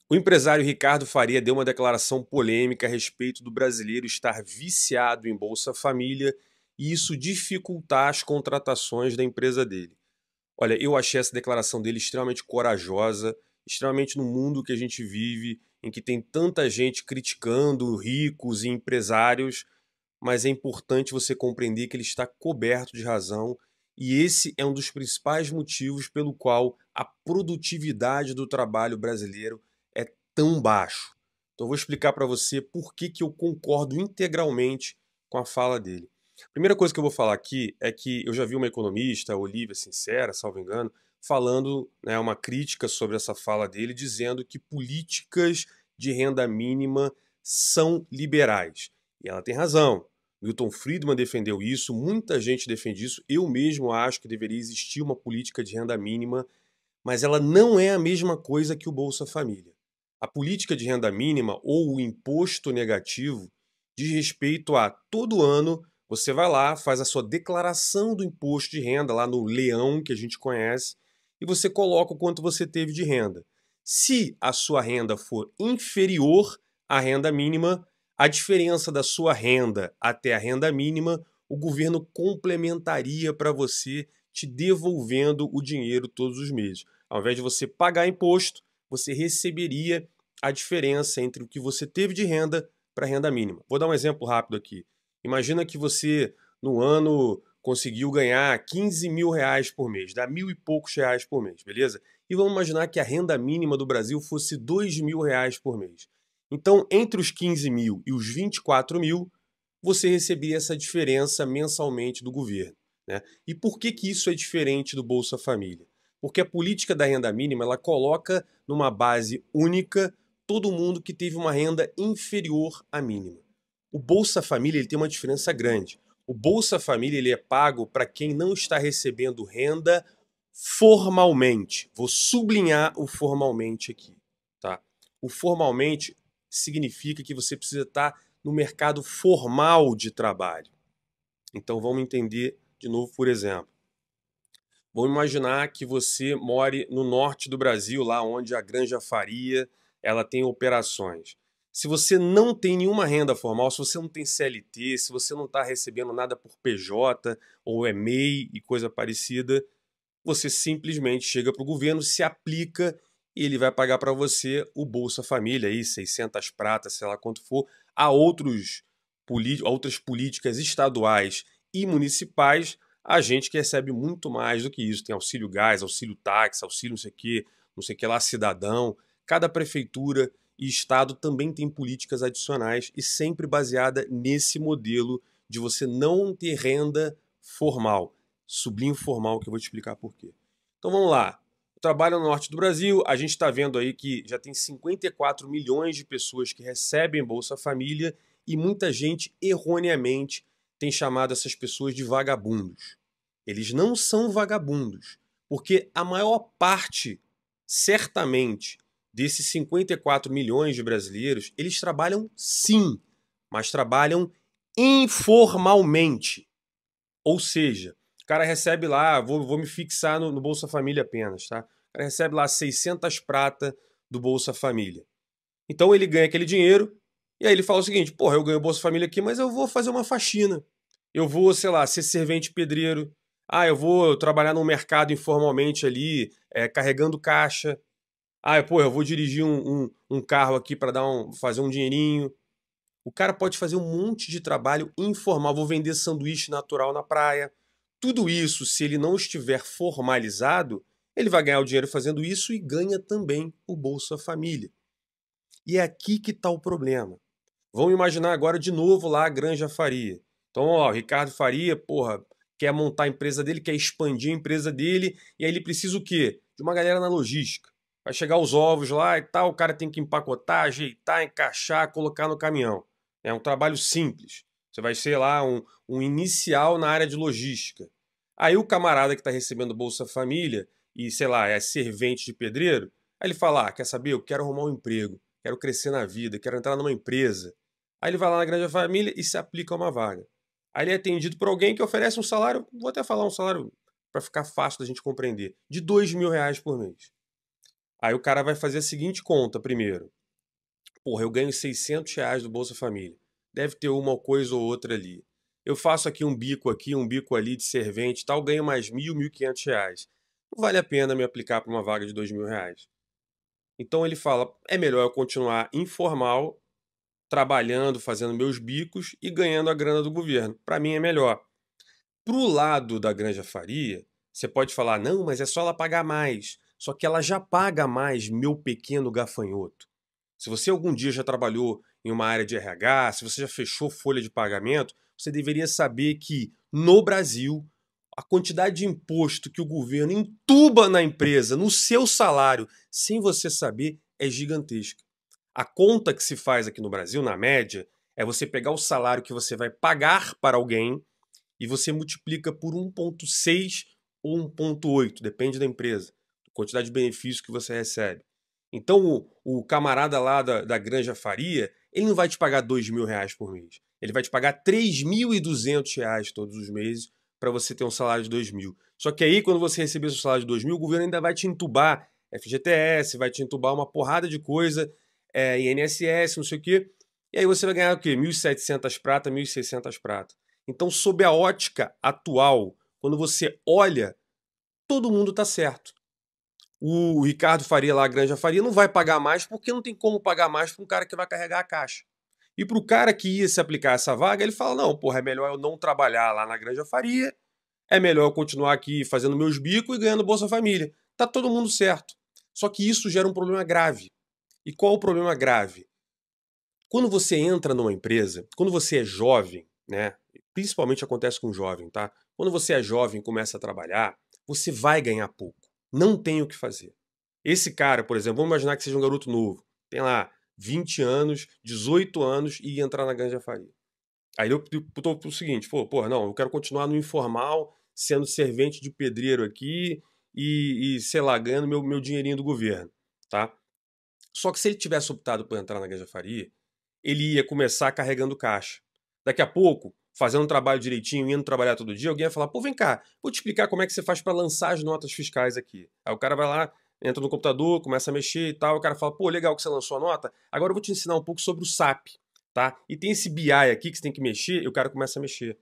O empresário Ricardo Faria deu uma declaração polêmica a respeito do brasileiro estar viciado em Bolsa Família e isso dificultar as contratações da empresa dele. Olha, eu achei essa declaração dele extremamente corajosa, extremamente no mundo que a gente vive, em que tem tanta gente criticando ricos e empresários, mas é importante você compreender que ele está coberto de razão e esse é um dos principais motivos pelo qual a produtividade do trabalho brasileiro é tão baixo. Então eu vou explicar para você por que eu concordo integralmente com a fala dele. A primeira coisa que eu vou falar aqui é que eu já vi uma economista, a Olivia Sincera, salvo engano, falando, né, uma crítica sobre essa fala dele, dizendo que políticas de renda mínima são liberais. E ela tem razão. Milton Friedman defendeu isso, muita gente defende isso, eu mesmo acho que deveria existir uma política de renda mínima, mas ela não é a mesma coisa que o Bolsa Família. A política de renda mínima ou o imposto negativo diz respeito a todo ano você vai lá, faz a sua declaração do imposto de renda lá no leão que a gente conhece e você coloca o quanto você teve de renda. Se a sua renda for inferior à renda mínima, a diferença da sua renda até a renda mínima, o governo complementaria para você, te devolvendo o dinheiro todos os meses. Ao invés de você pagar imposto, você receberia a diferença entre o que você teve de renda para a renda mínima. Vou dar um exemplo rápido aqui. Imagina que você, no ano, conseguiu ganhar 15 mil reais por mês, dá mil e poucos reais por mês, beleza? E vamos imaginar que a renda mínima do Brasil fosse 2 mil reais por mês. Então, entre os 15 mil e os 24 mil, você recebia essa diferença mensalmente do governo. Né? E por que isso é diferente do Bolsa Família? Porque a política da renda mínima ela coloca numa base única todo mundo que teve uma renda inferior à mínima. O Bolsa Família ele tem uma diferença grande. O Bolsa Família ele é pago para quem não está recebendo renda formalmente. Vou sublinhar o formalmente aqui. Tá? O formalmente significa que você precisa estar no mercado formal de trabalho. Então vamos entender de novo, por exemplo. Vamos imaginar que você more no norte do Brasil, lá onde a Granja Faria ela tem operações. Se você não tem nenhuma renda formal, se você não tem CLT, se você não está recebendo nada por PJ ou MEI e coisa parecida, você simplesmente chega para o governo, se aplica e ele vai pagar para você o Bolsa Família, aí, 600 pratas, sei lá quanto for. Há outras políticas estaduais e municipais, a gente que recebe muito mais do que isso. Tem auxílio gás, auxílio táxi, auxílio não sei o que lá, cidadão. Cada prefeitura e estado também tem políticas adicionais e sempre baseada nesse modelo de você não ter renda formal. Sublinho formal, que eu vou te explicar por quê. Então vamos lá. Eu trabalho no norte do Brasil, a gente está vendo aí que já tem 54 milhões de pessoas que recebem Bolsa Família e muita gente erroneamente tem chamado essas pessoas de vagabundos. Eles não são vagabundos, porque a maior parte, certamente, desses 54 milhões de brasileiros, eles trabalham sim, mas trabalham informalmente. Ou seja, o cara recebe lá, vou me fixar no Bolsa Família apenas, tá? O cara recebe lá 600 prata do Bolsa Família. Então ele ganha aquele dinheiro e aí ele fala o seguinte, porra, eu ganho o Bolsa Família aqui, mas eu vou fazer uma faxina. Eu vou, sei lá, ser servente pedreiro. Ah, eu vou trabalhar no mercado informalmente ali, carregando caixa. Ah, pô, eu vou dirigir um carro aqui para fazer um dinheirinho. O cara pode fazer um monte de trabalho informal. Vou vender sanduíche natural na praia. Tudo isso, se ele não estiver formalizado, ele vai ganhar o dinheiro fazendo isso e ganha também o Bolsa Família. E é aqui que está o problema. Vamos imaginar agora de novo lá a Granja Faria. Então, ó, o Ricardo Faria, porra, quer montar a empresa dele, quer expandir a empresa dele, e aí ele precisa o quê? De uma galera na logística. Vai chegar os ovos lá e tal, o cara tem que empacotar, ajeitar, encaixar, colocar no caminhão. É um trabalho simples. Você vai ser lá um inicial na área de logística. Aí o camarada que está recebendo Bolsa Família e, sei lá, é servente de pedreiro, aí ele fala, ah, quer saber, eu quero arrumar um emprego, quero crescer na vida, quero entrar numa empresa. Aí ele vai lá na Grande Família e se aplica a uma vaga. Aí ele é atendido por alguém que oferece um salário, vou até falar um salário para ficar fácil da gente compreender, de 2 mil reais por mês. Aí o cara vai fazer a seguinte conta primeiro. Porra, eu ganho R$ 600 do Bolsa Família. Deve ter uma coisa ou outra ali. Eu faço aqui, um bico ali de servente e tal, ganho mais R$ 1.000, R$ 1.500. Não vale a pena me aplicar para uma vaga de R$ 2.000. Então ele fala, é melhor eu continuar informal, trabalhando, fazendo meus bicos e ganhando a grana do governo. Para mim é melhor. Pro lado da Granja Faria, você pode falar, não, mas é só ela pagar mais. Só que ela já paga mais, meu pequeno gafanhoto. Se você algum dia já trabalhou em uma área de RH, se você já fechou folha de pagamento, você deveria saber que no Brasil, a quantidade de imposto que o governo entuba na empresa, no seu salário, sem você saber, é gigantesca. A conta que se faz aqui no Brasil, na média, é você pegar o salário que você vai pagar para alguém e você multiplica por 1,6 ou 1,8, depende da empresa, a quantidade de benefícios que você recebe. Então o camarada lá da Granja Faria, ele não vai te pagar R$ 2.000 por mês. Ele vai te pagar R$ 3.200 todos os meses para você ter um salário de 2.000. Só que aí, quando você receber seu salário de 2.000, o governo ainda vai te entubar FGTS, vai te entubar uma porrada de coisa, INSS, não sei o quê. E aí você vai ganhar o quê? 1.700 prata, 1.600 prata. Então, sob a ótica atual, quando você olha, todo mundo está certo. O Ricardo Faria lá, a Granja Faria, não vai pagar mais porque não tem como pagar mais para um cara que vai carregar a caixa. E para o cara que ia se aplicar essa vaga, ele fala, não, porra, é melhor eu não trabalhar lá na Granja Faria, é melhor eu continuar aqui fazendo meus bicos e ganhando Bolsa Família. Tá todo mundo certo. Só que isso gera um problema grave. E qual o problema grave? Quando você entra numa empresa, quando você é jovem, né? Principalmente acontece com jovem, tá? Quando você é jovem e começa a trabalhar, você vai ganhar pouco. Não tem o que fazer. Esse cara, por exemplo, vamos imaginar que seja um garoto novo. Tem lá 20 anos, 18 anos e ia entrar na Granja Faria. Aí eu tô pro seguinte, pô, não, eu quero continuar no informal, sendo servente de pedreiro aqui sei lá, ganhando meu dinheirinho do governo, tá? Só que se ele tivesse optado por entrar na Granja Faria, ele ia começar carregando caixa. Daqui a pouco, fazendo um trabalho direitinho, indo trabalhar todo dia, alguém ia falar, pô, vem cá, vou te explicar como é que você faz para lançar as notas fiscais aqui. Aí o cara vai lá, entra no computador, começa a mexer e tal, o cara fala, pô, legal que você lançou a nota, agora eu vou te ensinar um pouco sobre o SAP, tá? E tem esse BI aqui que você tem que mexer, e o cara começa a mexer.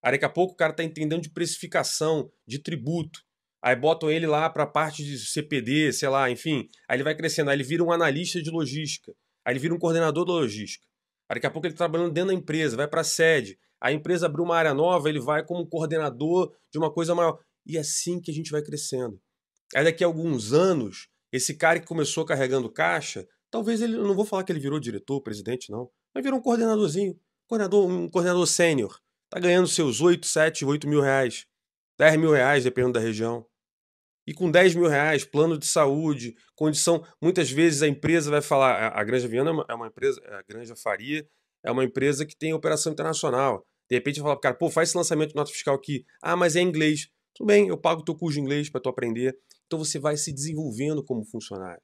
Aí daqui a pouco o cara tá entendendo de precificação, de tributo. Aí botam ele lá para a parte de CPD, sei lá, enfim. Aí ele vai crescendo, aí ele vira um analista de logística. Aí ele vira um coordenador da logística. Aí daqui a pouco ele tá trabalhando dentro da empresa, vai para a sede. A empresa abriu uma área nova, ele vai como coordenador de uma coisa maior. E é assim que a gente vai crescendo. Aí daqui a alguns anos, esse cara que começou carregando caixa, talvez ele, eu não vou falar que ele virou diretor, presidente, não, mas virou um coordenadorzinho, um coordenador sênior. Tá ganhando seus 8, 7, 8 mil reais, R$ 10.000, dependendo da região. E com R$ 10.000, plano de saúde, condição. Muitas vezes a empresa vai falar. A Granja Viana é uma empresa, a Granja Faria é uma empresa que tem operação internacional. De repente vai falar pro cara, pô, faz esse lançamento de nota fiscal aqui. Ah, mas é em inglês. Tudo bem, eu pago o teu curso de inglês para tu aprender. Então você vai se desenvolvendo como funcionário.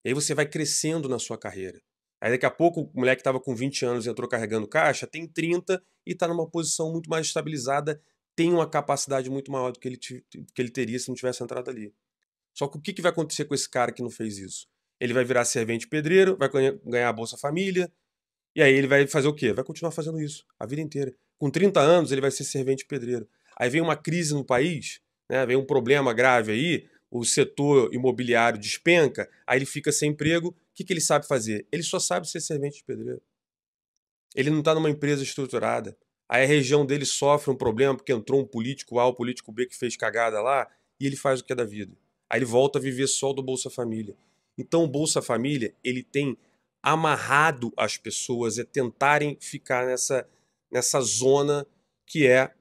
E aí você vai crescendo na sua carreira. Aí daqui a pouco o moleque que estava com 20 anos e entrou carregando caixa, tem 30 e está numa posição muito mais estabilizada, tem uma capacidade muito maior do que ele teria se não tivesse entrado ali. Só que o que vai acontecer com esse cara que não fez isso? Ele vai virar servente pedreiro, vai ganhar a Bolsa Família, e aí ele vai fazer o quê? Vai continuar fazendo isso a vida inteira. Com 30 anos ele vai ser servente pedreiro. Aí vem uma crise no país, né? Vem um problema grave aí, o setor imobiliário despenca, aí ele fica sem emprego. O que ele sabe fazer? Ele só sabe ser servente de pedreiro. Ele não está numa empresa estruturada. Aí a região dele sofre um problema porque entrou um político A, um político B que fez cagada lá, e ele faz o que é da vida. Aí ele volta a viver só do Bolsa Família. Então o Bolsa Família, ele tem amarrado as pessoas a tentarem ficar nessa zona que é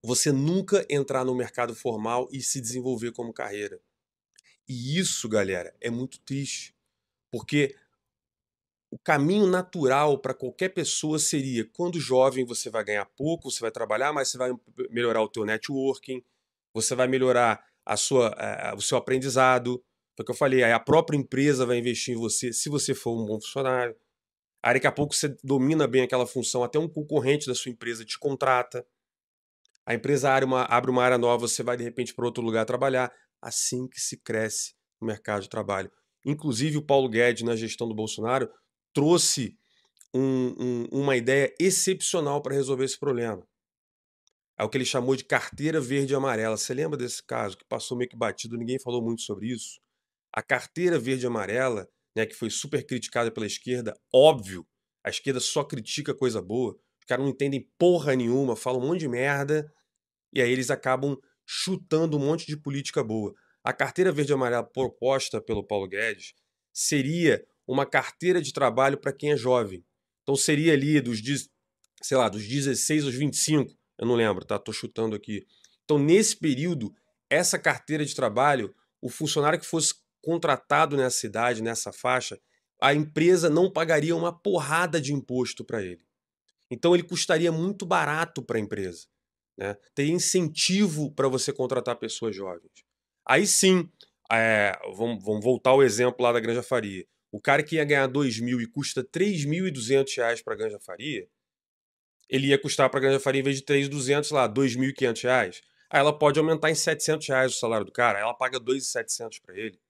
você nunca entrar no mercado formal e se desenvolver como carreira. E isso, galera, é muito triste, porque o caminho natural para qualquer pessoa seria, quando jovem você vai ganhar pouco, você vai trabalhar, mas você vai melhorar o teu networking, você vai melhorar o seu aprendizado. Foi o que eu falei, aí a própria empresa vai investir em você se você for um bom funcionário. Aí daqui a pouco você domina bem aquela função, até um concorrente da sua empresa te contrata. A empresa abre uma área nova, você vai de repente para outro lugar trabalhar. Assim que se cresce no mercado de trabalho. Inclusive, o Paulo Guedes, na gestão do Bolsonaro, trouxe uma ideia excepcional para resolver esse problema. É o que ele chamou de carteira verde e amarela. Você lembra desse caso que passou meio que batido, ninguém falou muito sobre isso? A carteira verde e amarela, né, que foi super criticada pela esquerda, óbvio, a esquerda só critica coisa boa, os caras não entendem porra nenhuma, falam um monte de merda, e aí eles acabam chutando um monte de política boa. A carteira verde e amarela proposta pelo Paulo Guedes seria uma carteira de trabalho para quem é jovem. Então seria ali sei lá, dos 16 aos 25, eu não lembro, tá? Tô chutando aqui. Então nesse período, essa carteira de trabalho, o funcionário que fosse contratado nessa idade, nessa faixa, a empresa não pagaria uma porrada de imposto para ele. Então ele custaria muito barato para a empresa, né? Teria incentivo para você contratar pessoas jovens. Aí sim, vamos voltar ao exemplo lá da Granja Faria. O cara que ia ganhar 2.000 e custa R$ 3.200 para a Granja Faria, ele ia custar para a Granja Faria, em vez de 3.200, lá, R$ 2.500. Aí ela pode aumentar em R$ 700 o salário do cara, aí ela paga 2.700 para ele.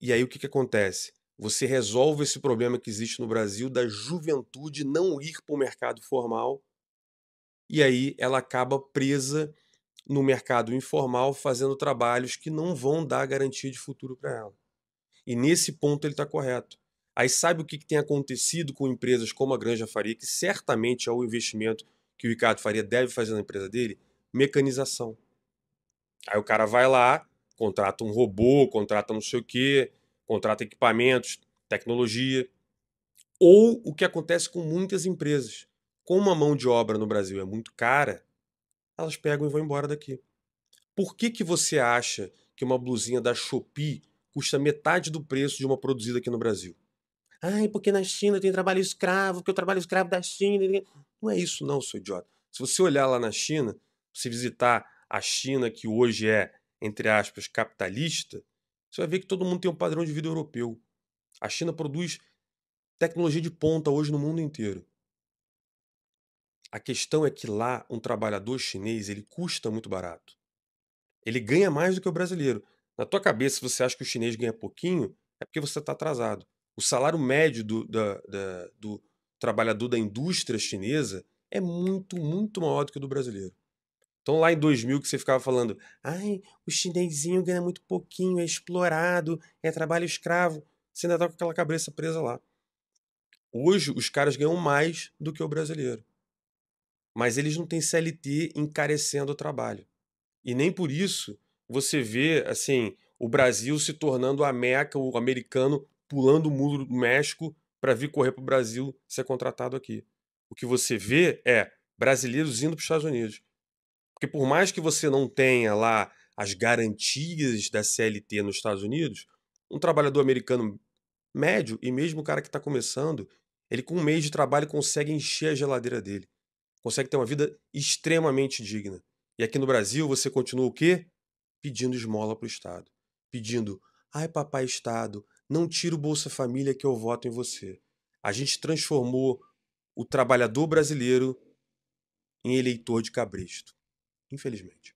E aí o que acontece? Você resolve esse problema que existe no Brasil da juventude não ir para o mercado formal, e aí ela acaba presa no mercado informal fazendo trabalhos que não vão dar garantia de futuro para ela. E nesse ponto ele está correto. Aí sabe o que tem acontecido com empresas como a Granja Faria, que certamente é o investimento que o Ricardo Faria deve fazer na empresa dele? Mecanização. Aí o cara vai lá, contrata um robô, contrata não sei o quê, contrata equipamentos, tecnologia. Ou o que acontece com muitas empresas. Como a mão de obra no Brasil é muito cara, elas pegam e vão embora daqui. Por que você acha que uma blusinha da Shopee custa metade do preço de uma produzida aqui no Brasil? Ai, porque na China tem trabalho escravo, porque o trabalho escravo da China. Não é isso, não, seu idiota. Se você olhar lá na China, se visitar a China, que hoje é, entre aspas, capitalista, você vai ver que todo mundo tem um padrão de vida europeu. A China produz tecnologia de ponta hoje no mundo inteiro. A questão é que lá um trabalhador chinês ele custa muito barato. Ele ganha mais do que o brasileiro. Na tua cabeça, se você acha que o chinês ganha pouquinho, é porque você está atrasado. O salário médio do trabalhador da indústria chinesa é muito, muito maior do que o do brasileiro. Então lá em 2000 que você ficava falando, ai, o chinesinho ganha muito pouquinho, é explorado, é trabalho escravo. Você ainda está com aquela cabeça presa lá. Hoje os caras ganham mais do que o brasileiro. Mas eles não têm CLT encarecendo o trabalho. E nem por isso você vê assim o Brasil se tornando a Meca, o americano pulando o muro do México para vir correr para o Brasil ser contratado aqui. O que você vê é brasileiros indo para os Estados Unidos. Porque por mais que você não tenha lá as garantias da CLT nos Estados Unidos, um trabalhador americano médio e mesmo o cara que está começando, ele com um mês de trabalho consegue encher a geladeira dele. Consegue ter uma vida extremamente digna. E aqui no Brasil você continua o quê? Pedindo esmola para o Estado. Pedindo, ai papai Estado, não tira o Bolsa Família que eu voto em você. A gente transformou o trabalhador brasileiro em eleitor de cabresto. Infelizmente.